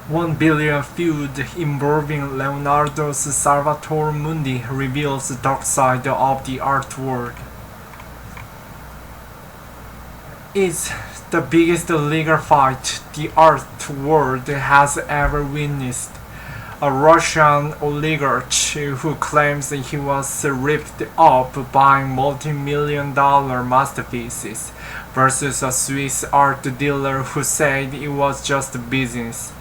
1 billion feud involving Leonardo Salvator Mundi reveals the dark side of the art world. It's the biggest legal fight the art world has ever witnessed. A Russian oligarch who claims he was ripped off buying multi-million-dollar masterpieces versus a Swiss art dealer who said it was just business.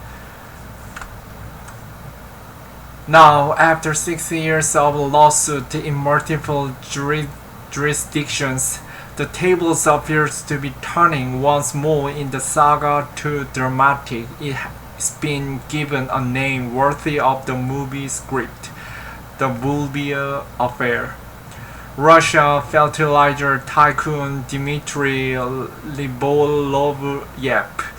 Now, after 6 years of lawsuit in multiple jurisdictions, the tables appears to be turning once more in the saga too dramatic. It's been given a name worthy of the movie script, the Bulbia Affair. Russia fertilizer tycoon Dmitry Libolovyev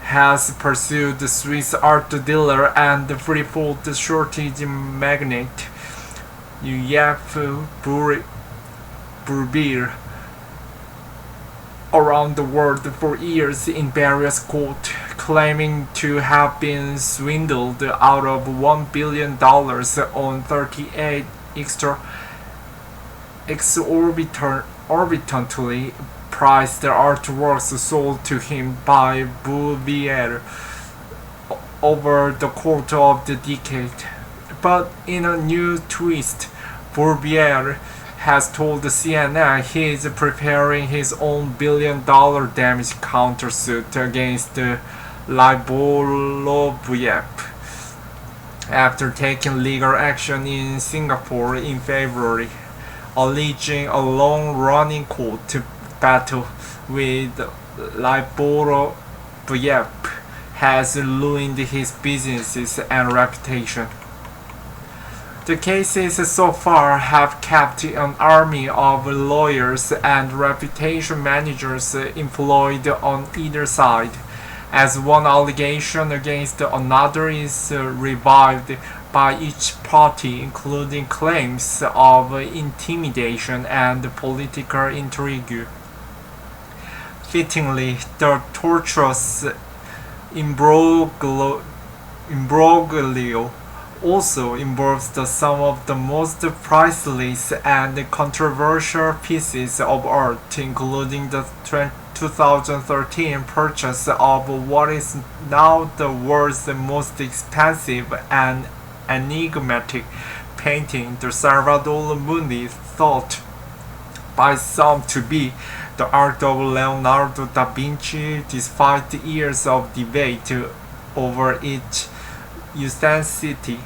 has pursued the Swiss art dealer and the free-food shortage magnate Yef Burbir around the world for years in various courts, claiming to have been swindled out of $1 billion on 38 exorbitantly priced artworks sold to him by Bouvier over the course of the decade. But in a new twist, Bouvier has told CNN he is preparing his own billion-dollar damage countersuit against Libolovyev after taking legal action in Singapore in February, alleging a long-running court battle with Libolovyev has ruined his businesses and reputation. The cases so far have kept an army of lawyers and reputation managers employed on either side, as one allegation against another is revived by each party, including claims of intimidation and political intrigue. Fittingly, the tortuous imbroglio also involves some of the most priceless and controversial pieces of art, including the 2013 purchase of what is now the world's most expensive and enigmatic painting, the Salvator Mundi, thought by some to be the art of Leonardo da Vinci, despite years of debate over its authenticity,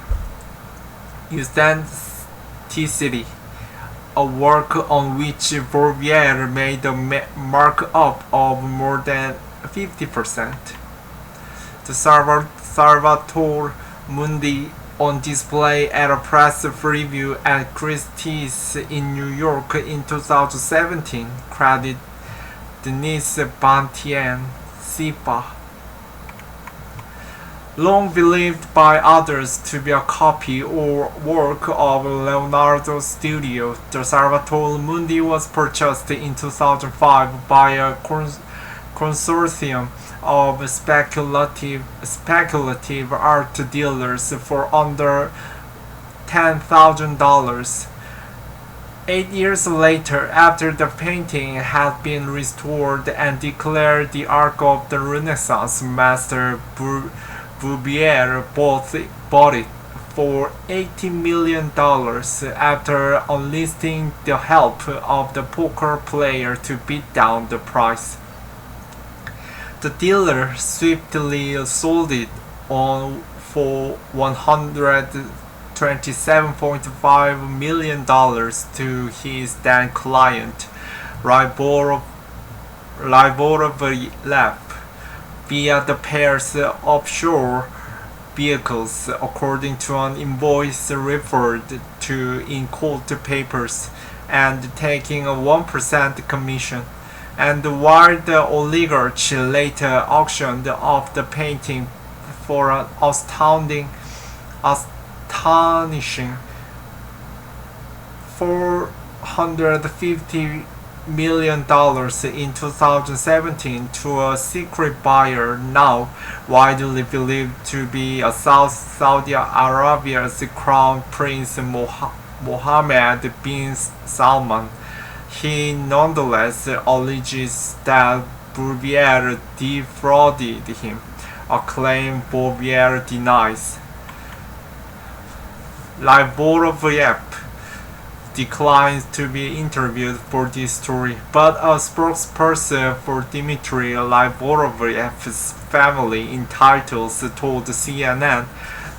a work on which Bouvier made a markup of more than 50%. The Salvator Mundi, on display at a press preview at Christie's in New York in 2017, credited Denise Bantien Sipa. Long believed by others to be a copy or work of Leonardo's studio, the Salvator Mundi was purchased in 2005 by a consortium of speculative art dealers for under $10,000. 8 years later, after the painting had been restored and declared the arc of the Renaissance master, Bouvier bought it for $80 million after enlisting the help of the poker player to beat down the price. The dealer swiftly sold it on for $127.5 million to his then client, Liborovlev, via the pair's offshore vehicles, according to an invoice referred to in court papers, and taking a 1% commission. And while the oligarch later auctioned off the painting for an astonishing $450 million in 2017 to a secret buyer now widely believed to be a Saudi Arabia's Crown Prince Mohammed bin Salman. He nonetheless alleges that Bouvier defrauded him, a claim Bouvier denies. Salvator declines to be interviewed for this story, but a spokesperson for Dmitry Salvator's family in titles told CNN,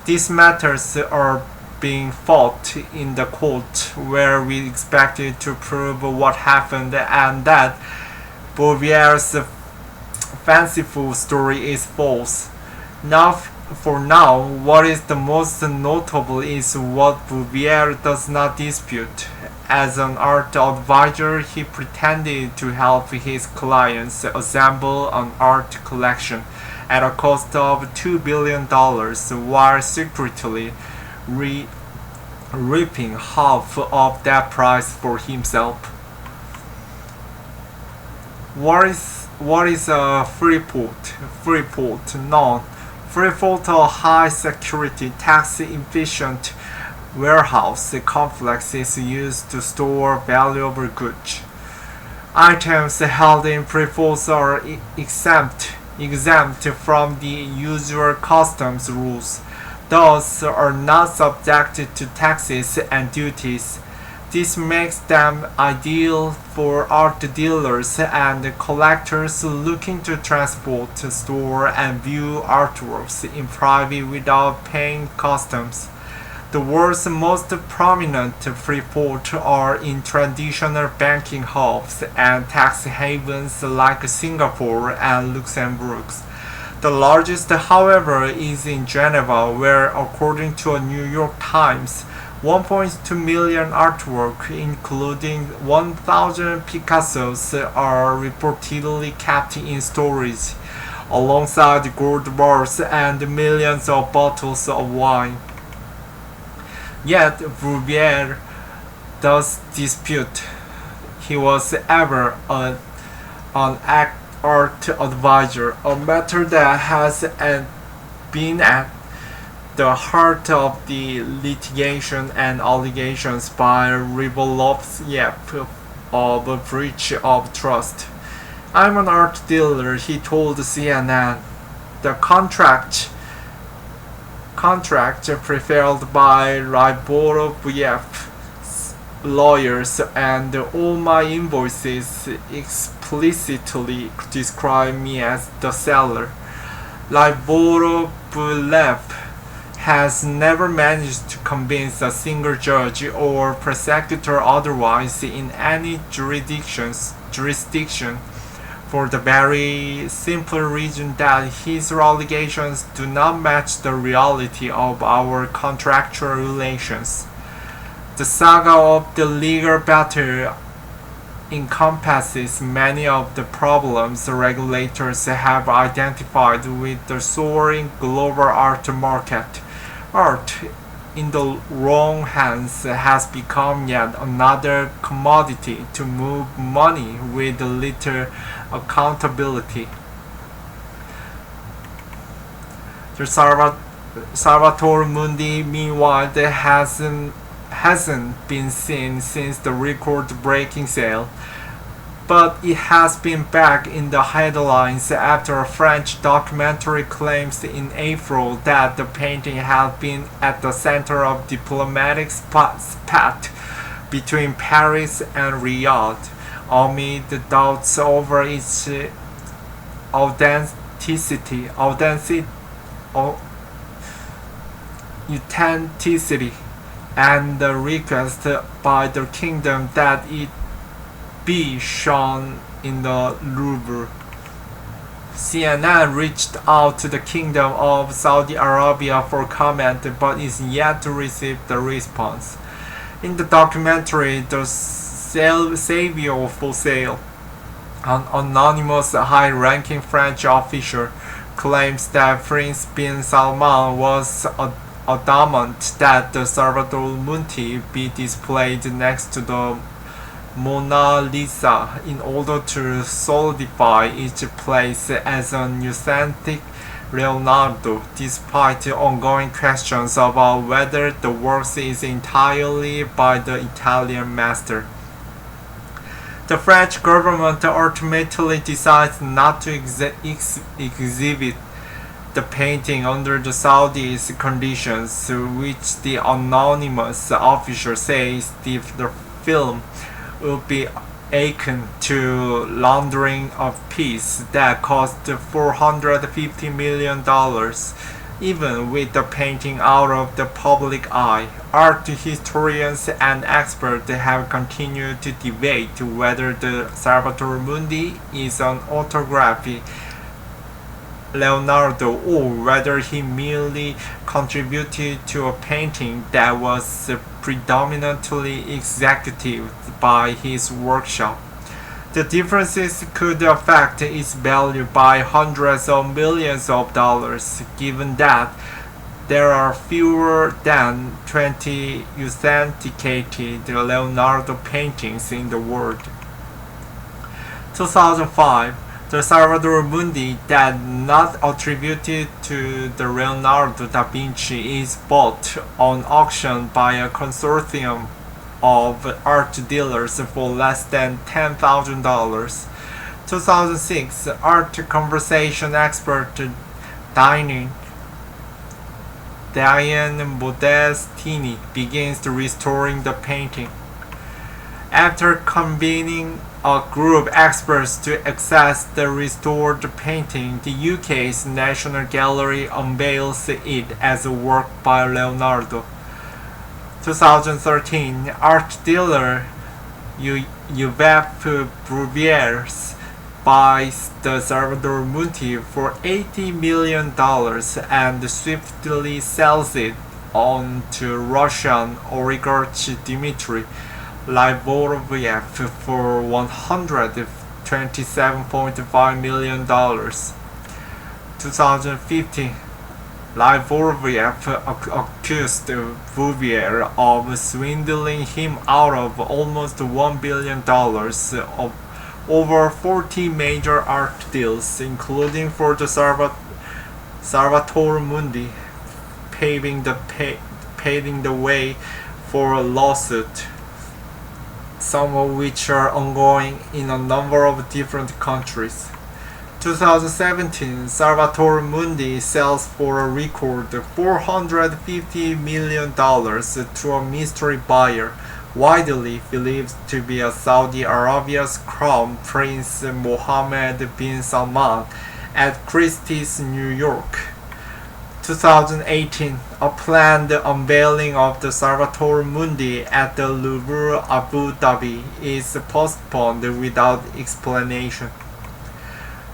"These matters are being fought in the court where we expected to prove what happened and that Bouvier's fanciful story is false. For now, what is the most notable is what Bouvier does not dispute. As an art advisor, he pretended to help his clients assemble an art collection at a cost of $2 billion while secretly reaping half of that price for himself." What is a Freeport? None. Freeport, a high-security, tax-efficient warehouse complex, is used to store valuable goods. Items held in Freeport are exempt from the usual customs rules. Thus are not subjected to taxes and duties. This makes them ideal for art dealers and collectors looking to transport, store, and view artworks in private without paying customs. The world's most prominent free ports are in traditional banking hubs and tax havens like Singapore and Luxembourg. The largest, however, is in Geneva, where, according to a New York Times, 1.2 million artwork, including 1,000 Picassos, are reportedly kept in storage, alongside gold bars and millions of bottles of wine. Yet Bouvier does dispute he was ever an art advisor, a matter that has been at the heart of the litigation and allegations by Ribolovlev of a breach of trust. "I'm an art dealer," he told CNN. The contract prepared by Ribolovlev's lawyers and all my invoices explicitly describe me as the seller. Ribolovlev has never managed to convince a single judge or prosecutor otherwise in any jurisdiction for the very simple reason that his allegations do not match the reality of our contractual relations. The saga of the legal battle encompasses many of the problems regulators have identified with the soaring global art market. Art, in the wrong hands, has become yet another commodity to move money with little accountability. Salvator Mundi, meanwhile, hasn't been seen since the record-breaking sale, but it has been back in the headlines after a French documentary claims in April that the painting had been at the center of diplomatic spat between Paris and Riyadh, amid the doubts over its authenticity and the request by the kingdom that it be shown in the Louvre. CNN reached out to the Kingdom of Saudi Arabia for comment but is yet to receive the response. In the documentary The Savior for Sale, an anonymous high-ranking French official claims that Prince bin Salman was adamant that the Salvator Mundi be displayed next to the Mona Lisa in order to solidify its place as an authentic Leonardo, despite ongoing questions about whether the work is entirely by the Italian master. The French government ultimately decides not to exhibit the painting under the Saudi's conditions, which the anonymous official says if the film would be akin to laundering of peace that cost $450 million. Even with the painting out of the public eye, art historians and experts have continued to debate whether the Salvator Mundi is an autography Leonardo or whether he merely contributed to a painting that was predominantly executed by his workshop. The differences could affect its value by hundreds of millions of dollars, given that there are fewer than 20 authenticated Leonardo paintings in the world. 2005, the Salvator Mundi that not attributed to the Leonardo da Vinci is bought on auction by a consortium of art dealers for less than $10,000. 2006, art conversation expert Jae-In Modestini begins restoring the painting. After convening a group of experts to access the restored painting, the UK's National Gallery unveils it as a work by Leonardo. 2013, art dealer Yves Bruviers buys the Salvator Mundi for $80 million and swiftly sells it on to Russian oligarch Dmitry Livoroviev for $127.5 million. 2015, Livoroviev accused Bouvier of swindling him out of almost $1 billion of over 40 major art deals, including for the Salvator Mundi, paving the way for a lawsuit, some of which are ongoing in a number of different countries. 2017, Salvator Mundi sells for a record $450 million to a mystery buyer, widely believed to be a Saudi Arabia's Crown Prince Mohammed bin Salman, at Christie's, New York. 2018, a planned unveiling of the Salvator Mundi at the Louvre Abu Dhabi is postponed without explanation.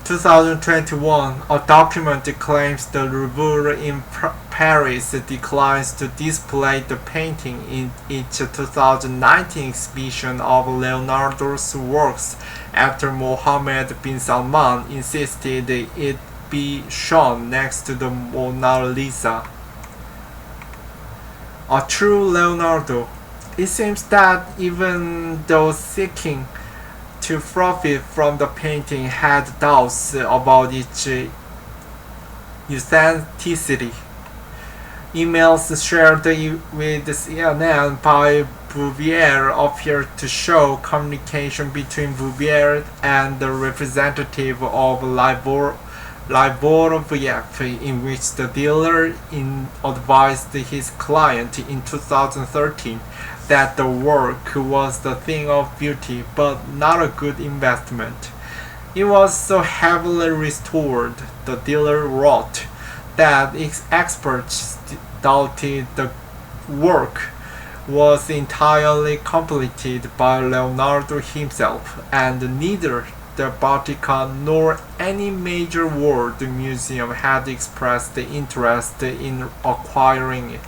2021, a document claims the Louvre in Paris declines to display the painting in its 2019 exhibition of Leonardo's works after Mohammed bin Salman insisted it be shown next to the Mona Lisa. A true Leonardo. It seems that even those seeking to profit from the painting had doubts about its authenticity. Emails shared with CNN by Bouvier appear to show communication between Bouvier and the representative of Livoroviev, in which the dealer advised his client in 2013 that the work was the thing of beauty but not a good investment. It was so heavily restored, the dealer wrote, that experts doubted the work was entirely completed by Leonardo himself, and neither the Vatican nor any major world museum had expressed interest in acquiring it.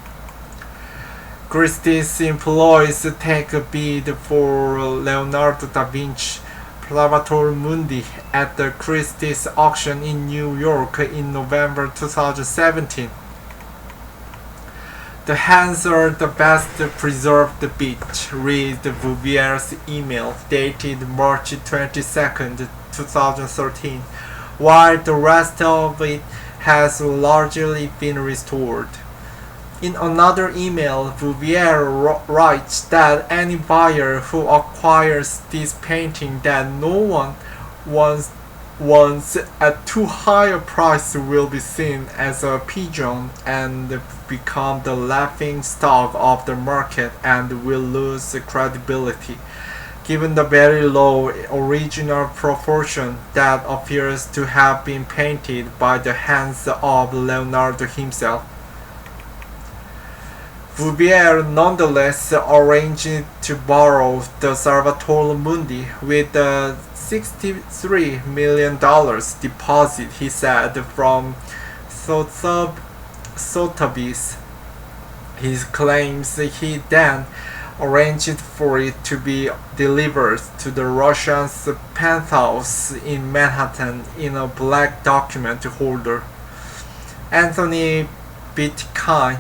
Christie's employees take a bid for Leonardo da Vinci Salvator Mundi at the Christie's auction in New York in November 2017. The hands are the best preserved bit, read Bouvier's email dated March 22nd, 2013, while the rest of it has largely been restored. In another email, Bouvier writes that any buyer who acquires this painting that no one wants at too high a price will be seen as a pigeon and become the laughing stock of the market and will lose credibility, given the very low original proportion that appears to have been painted by the hands of Leonardo himself. Bouvier nonetheless arranged to borrow the Salvator Mundi with a $63 million deposit, he said, from Sotheby's. He claims he then arranged for it to be delivered to the Russian's penthouse in Manhattan in a black document holder. Anthony Bitkine,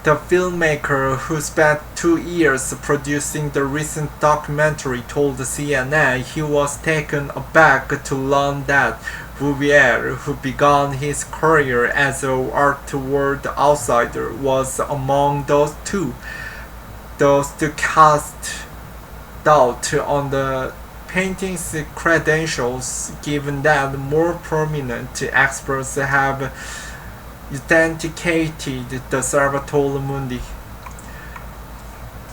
the filmmaker who spent 2 years producing the recent documentary, told CNN he was taken aback to learn that Bouvier, who began his career as an art world outsider, was among those to cast doubt on the painting's credentials, given that more prominent experts have authenticated the Salvator Mundi.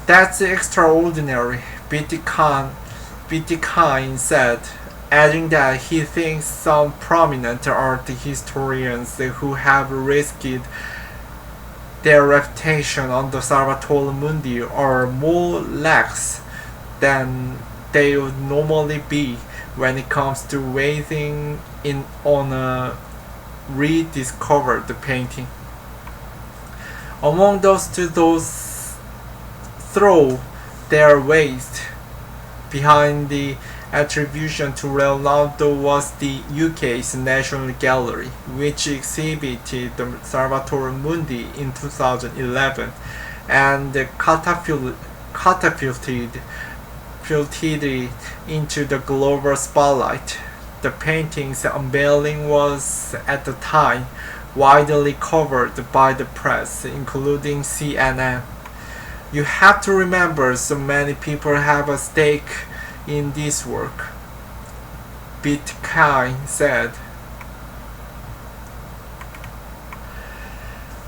That's extraordinary, Bitikine said, adding that he thinks some prominent art historians who have risked their reputation on the Salvator Mundi are more lax than they would normally be when it comes to weighing in on a rediscovered painting. Among those throw their weight behind the attribution to Leonardo was the UK's National Gallery, which exhibited the Salvator Mundi in 2011 and catapulted it into the global spotlight. The painting's unveiling was, at the time, widely covered by the press, including CNN. You have to remember, so many people have a stake in this work, Bitkine said.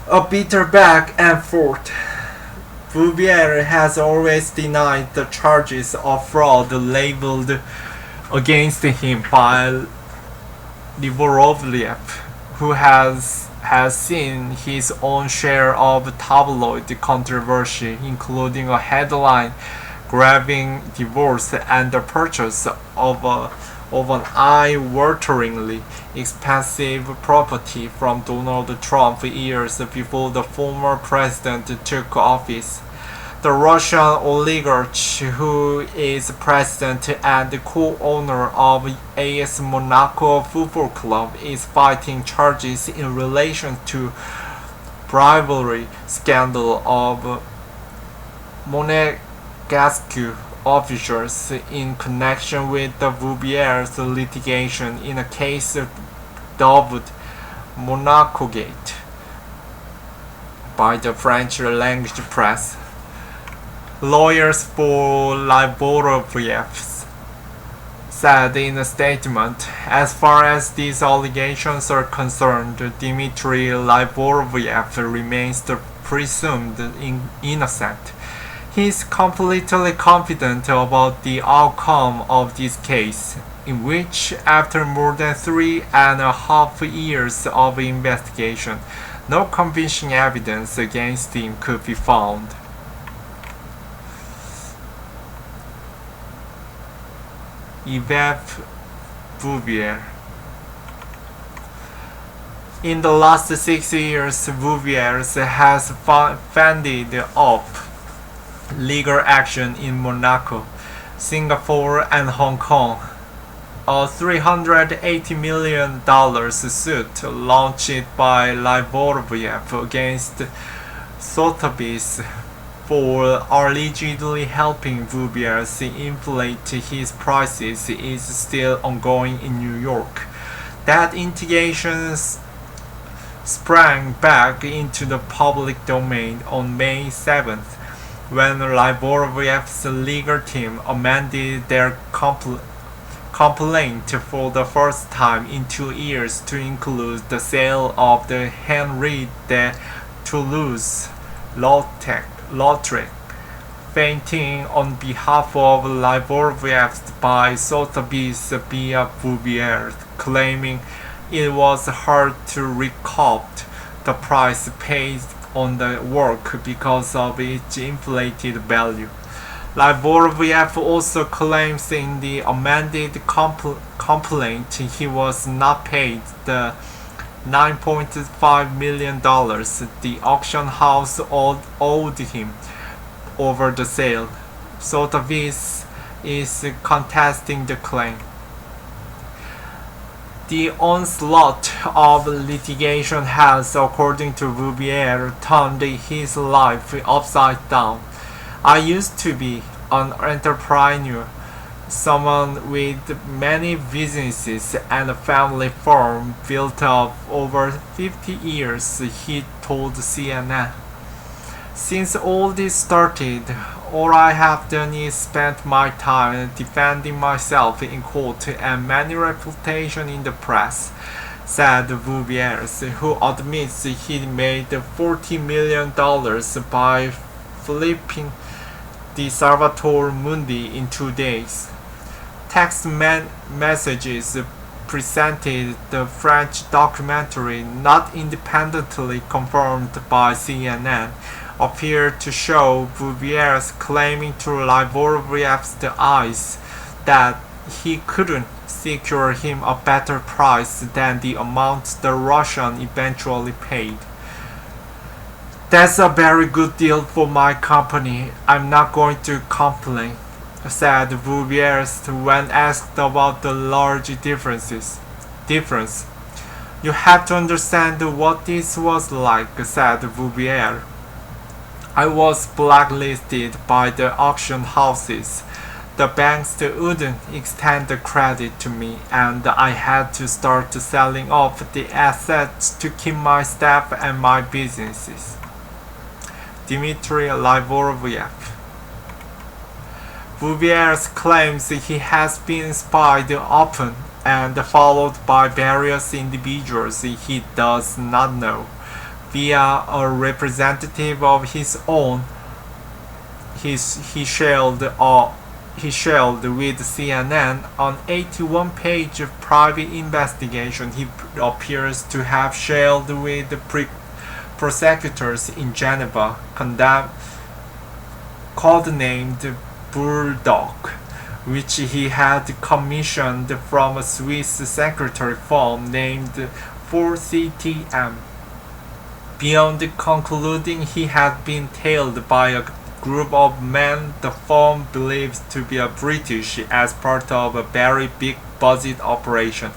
A bitter back and forth. Bouvier has always denied the charges of fraud labeled against him by Livorovlev, who has seen his own share of tabloid controversy, including a headline-grabbing divorce and the purchase of an eye-wateringly expensive property from Donald Trump years before the former president took office. The Russian oligarch, who is president and co-owner of AS Monaco Football Club, is fighting charges in relation to bribery scandal of Monegasque officers in connection with the Bouvier's litigation in a case dubbed Monacogate by the French language press. Lawyers for Livorovlev said in a statement, as far as these allegations are concerned, Dmitry Livorovlev remains presumed innocent. He is completely confident about the outcome of this case, in which, after more than 3.5 years of investigation, no convincing evidence against him could be found. Yves Bouvier. In the last 6 years, Bouvier has fended off legal action in Monaco, Singapore, and Hong Kong a $380 million suit launched by Livoriev against Sotheby's for allegedly helping Bouviers inflate his prices is still ongoing in New York. That investigation sprang back into the public domain on May 7th when Liboriev's legal team amended their complaint for the first time in 2 years to include the sale of the Henri de Toulouse-Lautrec painting on behalf of Livoriev by Sotheby's via Bouvier, claiming it was hard to recoup the price paid on the work because of its inflated value. Livoriev also claims in the amended complaint he was not paid the $9.5 million the auction house owed him over the sale. Sotheby's is contesting the claim. The onslaught of litigation has, according to Bouvier, turned his life upside down. I used to be an entrepreneur, someone with many businesses and a family firm built up over 50 years, he told CNN. Since all this started, all I have done is spent my time defending myself in court and many reputation in the press, said Bouvier, who admits he made $40 million by flipping the Salvator Mundi in 2 days. Text messages presented the French documentary, not independently confirmed by CNN, appear to show Bouvier claiming to Liboriev's eyes that he couldn't secure him a better price than the amount the Russian eventually paid. That's a very good deal for my company. I'm not going to complain, said Bouvier when asked about the large difference. You have to understand what this was like, said Bouvier. I was blacklisted by the auction houses. The banks wouldn't extend the credit to me, and I had to start selling off the assets to keep my staff and my businesses. Dmitry Livoriev. Bouvier claims he has been spied upon and followed by various individuals he does not know. Via a representative of his own, he shared with CNN an 81-page private investigation he appears to have shared with prosecutors in Geneva, codenamed Bulldog, which he had commissioned from a Swiss secretary firm named 4CTM. Beyond concluding he had been tailed by a group of men the firm believes to be British as part of a very big budget operation,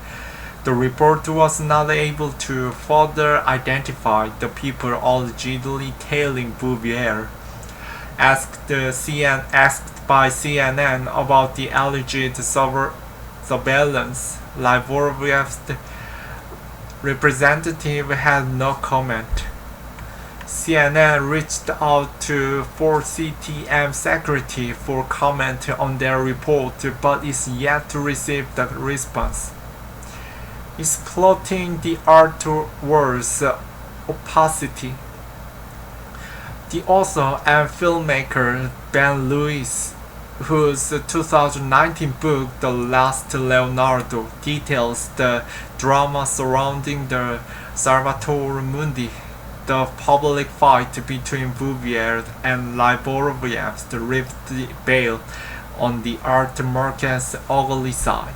the report was not able to further identify the people allegedly tailing Bouvier. Asked by CNN about the alleged surveillance, Liboriev's representative had no comment. CNN reached out to 4CTM secretary for comment on their report, but is yet to receive the response. Exploiting the artwork's opacity. The author and filmmaker Ben Lewis, whose 2019 book The Last Leonardo details the drama surrounding the Salvator Mundi, the public fight between Bouvier and Livoriev ripped the veil on the art market's ugly side.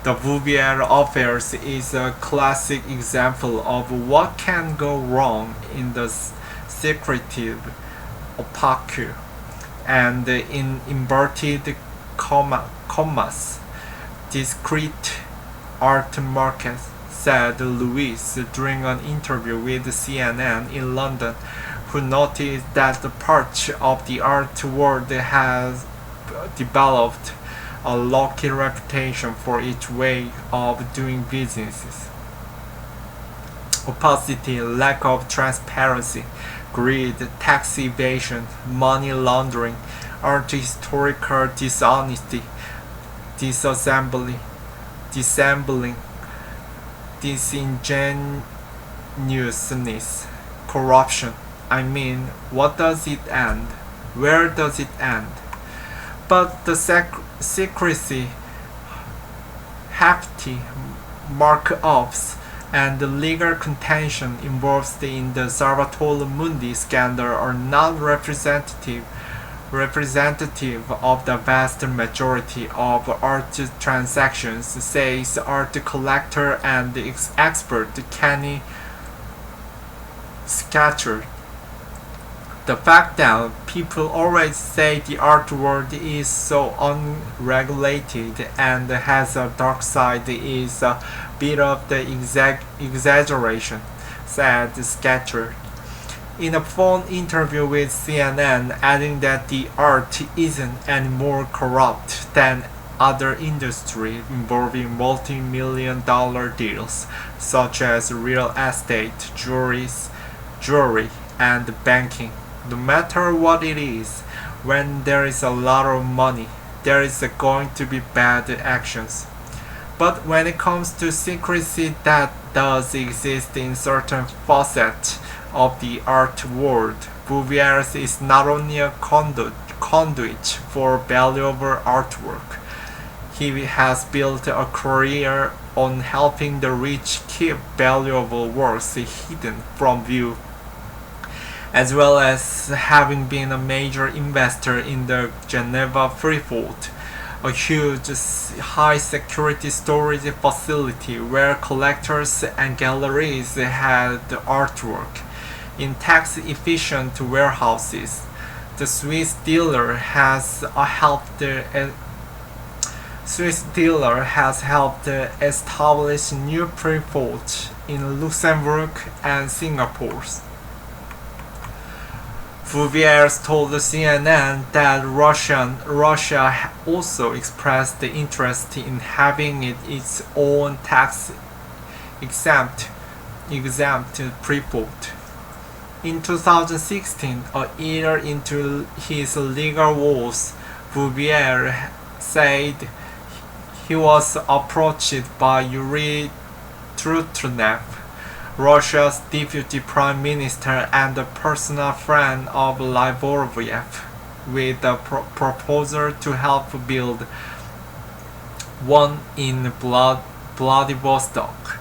The Bouvier affair is a classic example of what can go wrong in the secretive, opaque, and in inverted commas, discrete art market, said Louis during an interview with CNN in London, who noted that the part of the art world has developed a local reputation for its way of doing business. Opacity, lack of transparency, greed, tax evasion, money laundering, art historical dishonesty, disassembling, disingenuousness, corruption. I mean, what does it end? Where does it end? But the secrecy, hefty markups, and the legal contention involved in the Salvator Mundi scandal are not representative of the vast majority of art transactions, says art collector and expert Kenny Scatcherd. The fact that people always say the art world is so unregulated and has a dark side is a bit of the exaggeration, said Scatcherd. In a phone interview with CNN, adding that the art isn't any more corrupt than other industries involving multi-million-dollar deals, such as real estate, jewelry, and banking. No matter what it is, when there is a lot of money, there is going to be bad actions. But when it comes to secrecy that does exist in certain facets of the art world, Bouvier is not only a conduit for valuable artwork. He has built a career on helping the rich keep valuable works hidden from view, as well as having been a major investor in the Geneva Freefort, a huge high-security storage facility where collectors and galleries had artwork in tax-efficient warehouses. The Swiss dealer has helped establish new Freeforts in Luxembourg and Singapore. Bouvier told CNN that Russia also expressed the interest in having its own tax-exempt Freeport. In 2016, a year into his legal woes, Bouvier said he was approached by Yuri Trutnev, Russia's deputy prime minister and a personal friend of Livoriev, with a proposal to help build one in Vladivostok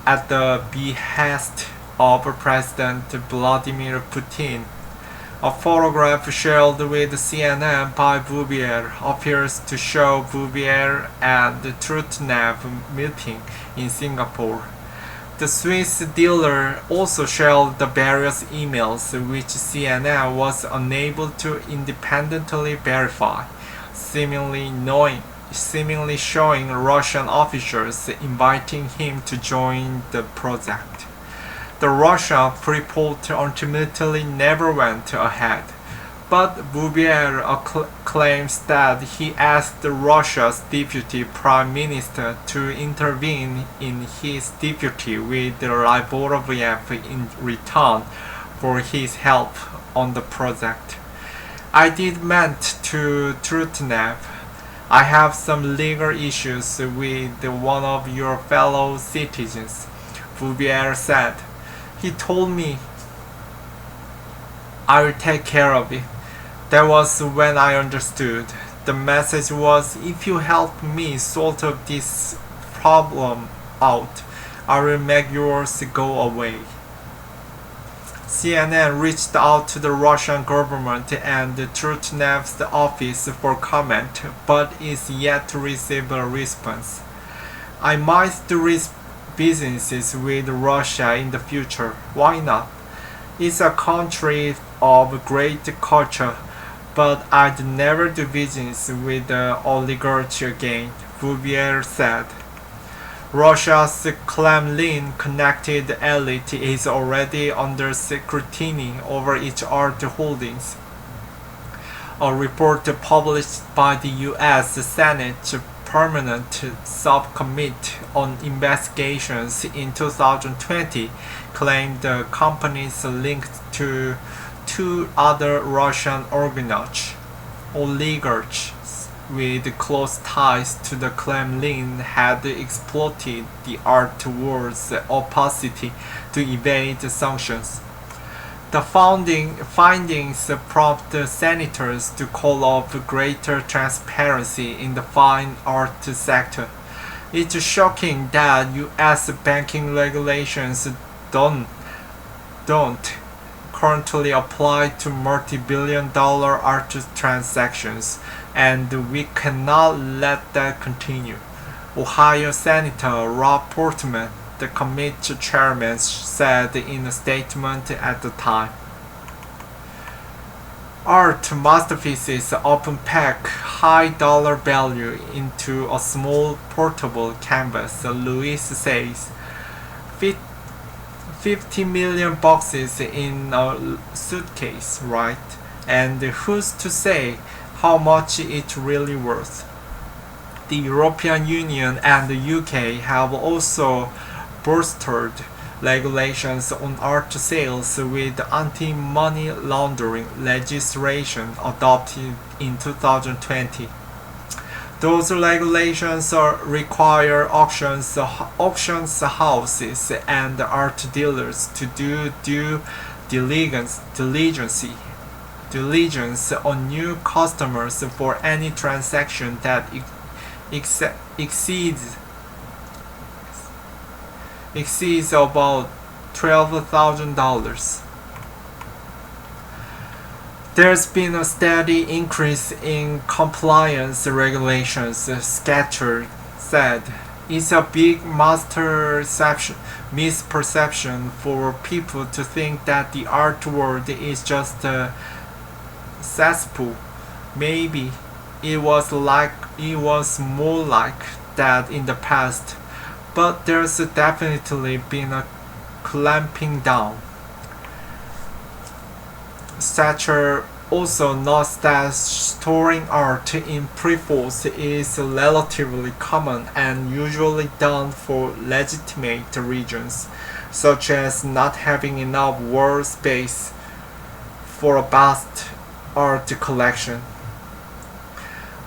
at the behest of President Vladimir Putin. A photograph shared with CNN by Bouvier appears to show Bouvier and Trutnev meeting in Singapore. The Swiss dealer also shared the various emails which CNN was unable to independently verify, seemingly showing Russian officials inviting him to join the project. The Russian Freeport ultimately never went ahead, but Bouvier claims that he asked Russia's deputy prime minister to intervene in his dispute with Livoriev in return for his help on the project. I did meant to Trutnev. I have some legal issues with one of your fellow citizens, Bouvier said. He told me I will take care of it. That was when I understood. The message was, if you help me sort this problem out, I will make yours go away. CNN reached out to the Russian government and Trutnev's office for comment, but is yet to receive a response. I might do businesses with Russia in the future. Why not? It's a country of great culture, but I'd never do business with the oligarchy again, Bouvier said. Russia's Kremlin-connected elite is already under scrutiny over its art holdings. A report published by the U.S. Senate Permanent Subcommittee on Investigations in 2020 claimed the companies linked to two other Russian oligarchs with close ties to the Kremlin had exploited the art world's opacity to evade sanctions. The findings prompt senators to call for greater transparency in the fine art sector. It's shocking that U.S. banking regulations don't currently apply to multi-billion-dollar art transactions, and we cannot let that continue, Ohio Senator Rob Portman, the committee chairman, said in a statement at the time. Art masterpieces often pack high dollar value into a small portable canvas, Louis says. 50 million boxes in a suitcase, right? And who's to say how much it's really worth? The European Union and the UK have also bolstered regulations on art sales with anti-money laundering legislation adopted in 2020. Those regulations require auctions houses and art dealers to do due diligence on new customers for any transaction that exceeds about $12,000. There's been a steady increase in compliance regulations, Sketcher said. It's a big misperception for people to think that the art world is just a cesspool. Maybe it was more like that in the past, but there's definitely been a clamping down. Thatcher also notes that storing art in pre-folds is relatively common and usually done for legitimate reasons, such as not having enough wall space for a vast art collection.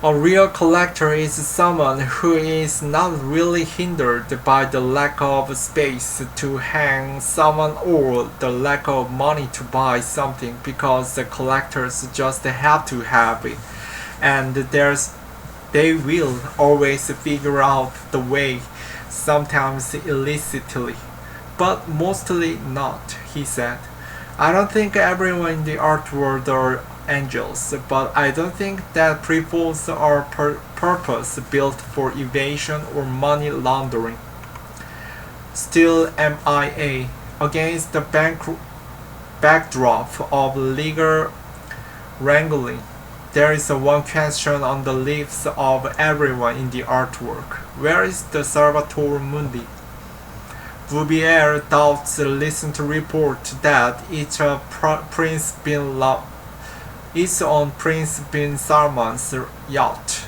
A real collector is someone who is not really hindered by the lack of space to hang someone or the lack of money to buy something, because the collectors just have to have it, and they will always figure out the way, sometimes illicitly, but mostly not, he said. I don't think everyone in the art world are angels, but I don't think that pre-folds are purpose-built for evasion or money laundering. Still MIA, against the backdrop of legal wrangling, there is one question on the lips of everyone in the artwork. Where is the Salvator Mundi? Bouvier doubts recent report that it's on Prince bin Salman's yacht,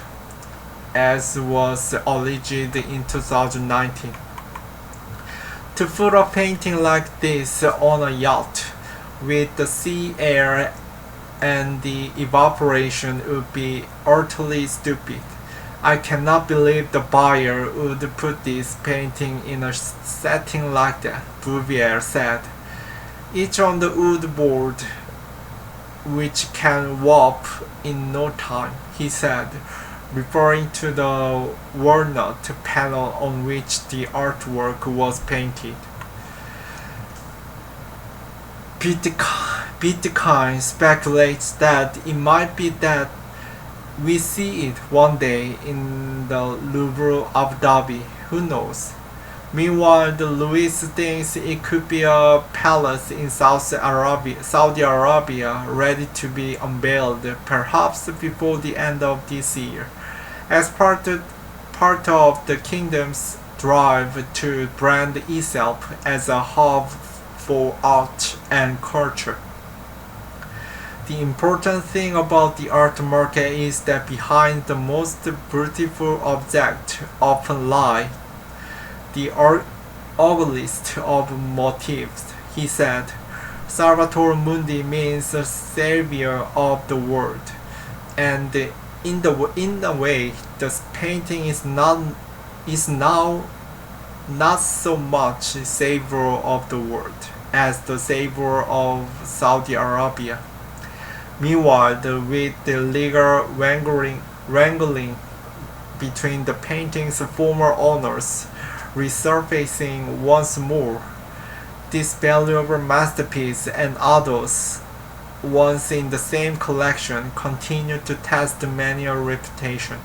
as was alleged in 2019. To put a painting like this on a yacht with the sea air and the evaporation would be utterly stupid. I cannot believe the buyer would put this painting in a setting like that, Bouvier said. It's on the wood board, which can warp in no time, he said, referring to the walnut panel on which the artwork was painted. Bitcoin speculates that it might be that we see it one day in the Louvre, Abu Dhabi. Who knows? Meanwhile, the Louis thinks it could be a palace in Saudi Arabia ready to be unveiled, perhaps before the end of this year. As part part of the kingdom's drive to brand itself as a hub for art and culture. The important thing about the art market is that behind the most beautiful object often lie the ugliest of motives, he said. Salvator Mundi means savior of the world, and in a way, the painting is now not so much savior of the world as the savior of Saudi Arabia. Meanwhile, with the legal wrangling between the painting's former owners resurfacing once more, this valuable masterpiece and others once in the same collection continue to test many a reputation.